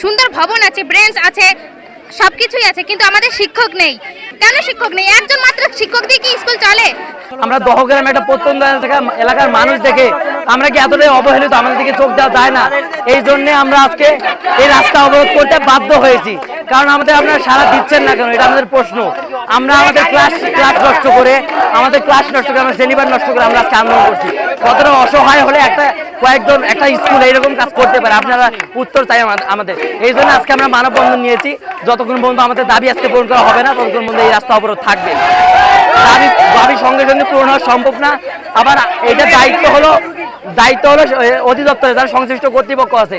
সুন্দর ভবন আছে, ব্রেঞ্চ আছে, সবকিছুই আছে, কিন্তু আমাদের শিক্ষক নেই। কেন শিক্ষক নেই? একজন মাত্র শিক্ষক দিয়ে কি স্কুল চলে? আমরা দহগ্রাম একটা প্রত্যন্ত এলাকার মানুষ দেখে আমরা কি এতটাই অবহেলিত, আমাদের দিকে চোখ দেওয়া যায় না? এই জন্য আমরা আজকে এই রাস্তা অবরোধ করতে বাধ্য হয়েছি। কারণ আমাদের আপনারা সারা দিচ্ছেন না কেন, এটা আমাদের প্রশ্ন। আমরা আমাদের ক্লাস নষ্ট করে আমরা শনিবার নষ্ট করে আমরা আজকে আন্দোলন করছি। কতটা অসহায় হলে একটা স্কুল এইরকম কাজ করতে পারে? আপনারা উত্তর চাই আমাদের। এই জন্য আজকে আমরা মানববন্ধন নিয়েছি। যতক্ষণ পর্যন্ত আমাদের দাবি আজকে পূরণ করা হবে না, ততক্ষণ পর্যন্ত এই রাস্তা অবরোধ থাকবে। দাবি সঙ্গে সঙ্গে পূরণ হওয়া সম্ভব না। আবার এটা দায়িত্ব হলো অধিদপ্তরে, যারা সংশ্লিষ্ট কর্তৃপক্ষ আছে।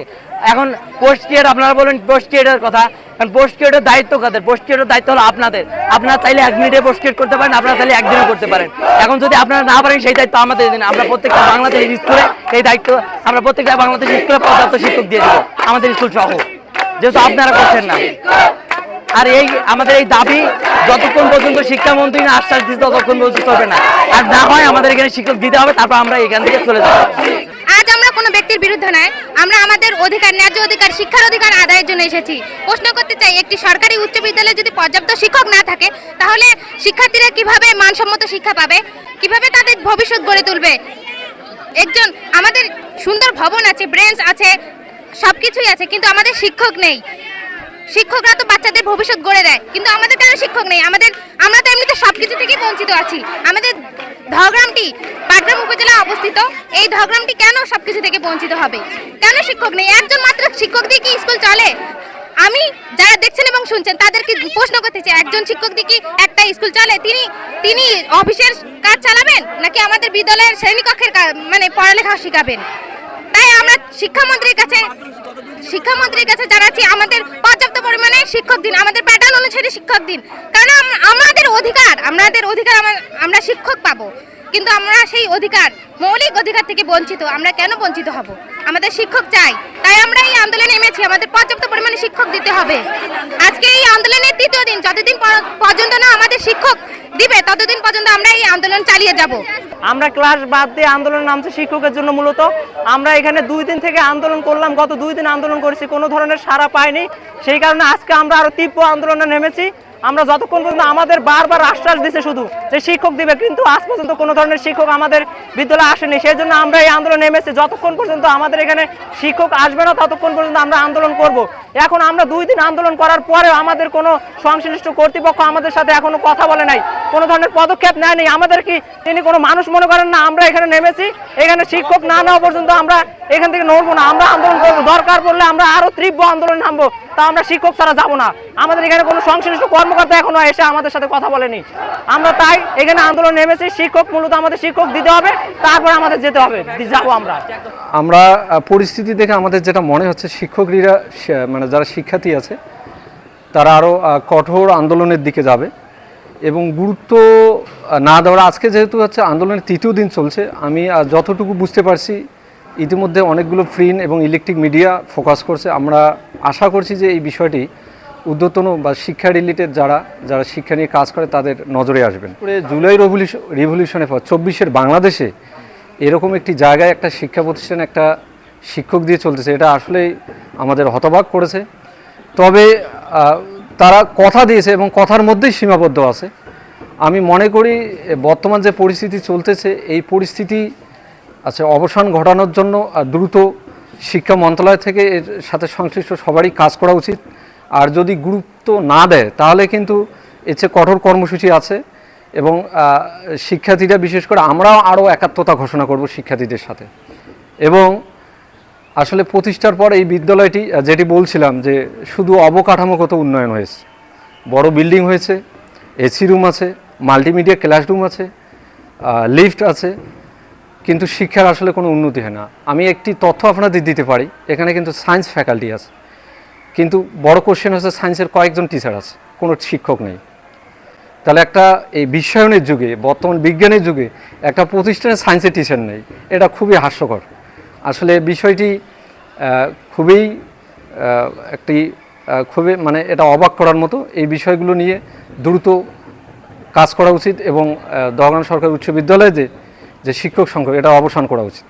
এখন পোস্ট ক্রিয়েট, আপনারা বলেন পোস্ট ক্রিয়েটের কথা, কারণ পোস্ট ক্রিয়েটের দায়িত্ব কাদের? পোস্ট ক্রিয়েটের দায়িত্ব হলো আপনাদের। আপনারা চাইলে 1 মিনিটে পোস্ট ক্রিয়েট করতে পারেন, আপনারা চাইলে 1 দিনও করতে পারেন। এখন যদি আপনারা না পারেন, সেই দায়িত্ব আমাদের দিন। আমরা প্রত্যেকটা বাংলাদেশের স্কুলে এই দায়িত্ব, আমরা প্রত্যেকটা বাংলাদেশের স্কুলে পর্যাপ্ত শিক্ষক দিয়ে দেবো, আমাদের স্কুল সহ, যেহেতু আপনারা করছেন না। আর আমাদের এই দাবি যতক্ষণ পর্যন্ত শিক্ষামন্ত্রী না আশ্বাস দিচ্ছে, ততক্ষণ পর্যন্ত চলবে না। আর না হয় আমাদের এখানে শিক্ষক দিতে হবে, তারপর আমরা এখান থেকে চলে যাবো। আজ আমরা কোনো ব্যক্তির বিরুদ্ধে নয়, আমরা আমাদের অধিকার, ন্যায্য অধিকার, শিক্ষার অধিকার আদায়ের জন্য এসেছি। প্রশ্ন করতে চাই, একটি সরকারি উচ্চ বিদ্যালয়ে যদি পর্যাপ্ত শিক্ষক না থাকে, তাহলে শিক্ষার্থীরা কিভাবে মানসম্মত শিক্ষা পাবে? কিভাবে তাদের ভবিষ্যৎ গড়ে তুলবে? আমাদের সুন্দর ভবন আছে, ব্রেঞ্চ আছে, সবকিছুই আছে, কিন্তু আমাদের শিক্ষক নেই। শিক্ষকরা তো বাচ্চাদের ভবিষ্যৎ গড়ে দেয়, কিন্তু আমাদের কেন শিক্ষক নেই? আমরা তো এমনিতে সবকিছু থেকেই বঞ্চিত আছি। আমাদের দহগ্রামটি পাটগ্রাম উপজেলায় অবস্থিত। এই দহগ্রামটি কেন সবকিছু থেকে বঞ্চিত হবে? কেন শিক্ষক নেই? একজন মাত্র শিক্ষক দিয়ে কি স্কুল চলে? আমি যারা দেখছেন এবং শুনছেন তাদেরকে প্রশ্ন করতে চাই, একজন শিক্ষক দিয়ে কি একটা স্কুল চলে? তিনি অফিসের কাজ চালাবেন, নাকি আমাদের বিদ্যালয়ের শ্রেণীকক্ষের মানে পড়ালেখা শিখাবেন? তাই আমরা শিক্ষামন্ত্রীর কাছে জানাচ্ছি, আমাদের পর্যাপ্ত পরিমাণে শিক্ষক দিন, আমাদের প্যাটার্ন অনুসারে শিক্ষক দিন। কারণ আমাদের অধিকার আমরা শিক্ষক পাবো, কিন্তু আমরা সেই মৌলিক অধিকার থেকে বঞ্চিত। আমরা কেন বঞ্চিত হব? আমাদের শিক্ষক চাই, তাই আমরা এই আন্দোলনে নেমেছি। আমাদের পর্যাপ্ত পরিমাণে শিক্ষক দিতে হবে। আজকে এই আন্দোলনের 3য় দিন, যতদিন পর্যন্ত না আমাদের শিক্ষক দিবে, ততদিন পর্যন্ত আমরা এই আন্দোলন চালিয়ে যাব। আমরা ক্লাস বাদ দিয়ে আন্দোলন নামছি শিক্ষকের জন্য। মূলত আমরা এখানে 2 দিন থেকে আন্দোলন করলাম, গত 2 দিন আন্দোলন করেছি, কোনো ধরনের সাড়া পাইনি। সেই কারণে আজকে আমরা আরো তীব্র আন্দোলনে নেমেছি। আমরা যতক্ষণ পর্যন্ত, আমাদের বারবার আশ্বাস দিচ্ছে শুধু যে শিক্ষক দিবে, কিন্তু আজ পর্যন্ত কোনো ধরনের শিক্ষক আমাদের বিদ্যালয়ে আসেনি। সেই জন্য আমরা এই আন্দোলনে নেমেছি। যতক্ষণ পর্যন্ত আমাদের এখানে শিক্ষক আসবে না, ততক্ষণ পর্যন্ত আমরা আন্দোলন করব। এখন আমরা 2 দিন আন্দোলন করার পরেও আমাদের কোনো সংশ্লিষ্ট কর্তৃপক্ষ আমাদের সাথে এখনো কথা বলে নাই, কোনো ধরনের পদক্ষেপ নেয়নি। আমাদের কি তিনি কোনো মানুষ মনে করেন না? আমরা এখানে নেমেছি, এখানে শিক্ষক না নেওয়া পর্যন্ত আমরা এখান থেকে নড়বো না। আমরা আন্দোলন করবো, দরকার পড়লে আমরা আরো তীব্র আন্দোলন নামবো, তা আমরা শিক্ষক ছাড়া যাবো না। আমাদের এখানে কোনো সংশ্লিষ্ট কর্মকর্তা এখনো এসে আমাদের সাথে কথা বলেনি। আমরা তাই এখানে আন্দোলন নেমেছি। মূলত আমাদের শিক্ষক দিতে হবে, তারপর আমাদের যেতে হবে, যাবো আমরা পরিস্থিতি দেখে আমাদের যেটা মনে হচ্ছে, শিক্ষকরা মানে যারা শিক্ষার্থী আছে তারা আরও কঠোর আন্দোলনের দিকে যাবে এবং গুরুত্ব না দেওয়ার। আজকে যেহেতু হচ্ছে আন্দোলনের 3য় দিন চলছে, আমি যতটুকু বুঝতে পারছি ইতিমধ্যে অনেকগুলো প্রিন্ট এবং ইলেকট্রিক মিডিয়া ফোকাস করছে। আমরা আশা করছি যে এই বিষয়টি ঊর্ধ্বতন বা শিক্ষা রিলেটেড যারা শিক্ষা নিয়ে কাজ করে তাদের নজরে আসবেন। জুলাই রিভলিউশনের পর 24-এর বাংলাদেশে এরকম একটি জায়গায় একটা শিক্ষা প্রতিষ্ঠানে একটা শিক্ষক দিয়ে চলতেছে, এটা আসলেই আমাদের হতবাক করেছে। তবে তারা কথা দিয়েছে এবং কথার মধ্যেই সীমাবদ্ধ আছে। আমি মনে করি বর্তমান যে পরিস্থিতি চলতেছে, এই পরিস্থিতি অবসান ঘটানোর জন্য দ্রুত শিক্ষা মন্ত্রণালয় থেকে এর সাথে সংশ্লিষ্ট সবারই কাজ করা উচিত। আর যদি গুরুত্ব না দেয়, তাহলে কিন্তু এর চেয়ে কঠোর কর্মসূচি আছে এবং শিক্ষার্থীরা, বিশেষ করে আমরাও আরও একাত্মতা ঘোষণা করব শিক্ষার্থীদের সাথে। এবং আসলে প্রতিষ্ঠার পর এই বিদ্যালয়টি, যেটি বলছিলাম যে শুধু অবকাঠামোগত উন্নয়ন হয়েছে, বড় বিল্ডিং হয়েছে, এসি রুম আছে, মাল্টিমিডিয়া ক্লাসরুম আছে, লিফট আছে, কিন্তু শিক্ষার আসলে কোনো উন্নতি হয় না। আমি একটি তথ্য আপনাদের দিতে পারি, এখানে কিন্তু সায়েন্স ফ্যাকাল্টি আছে, কিন্তু বড় কোশ্চেন হচ্ছে সায়েন্সের কয়েকজন টিচার আছে, কোনো শিক্ষক নেই। তাহলে এই বিশ্বায়নের যুগে, বর্তমান বিজ্ঞানের যুগে একটা প্রতিষ্ঠানে সায়েন্সের টিচার নেই, এটা খুবই হাস্যকর। আসলে বিষয়টি খুবই মানে এটা অবাক করার মতো। এই বিষয়গুলো নিয়ে দ্রুত কাজ করা উচিত এবং দহগ্রাম সরকারি উচ্চ বিদ্যালয়ে যে শিক্ষক সংকট, এটা অবসান করা উচিত।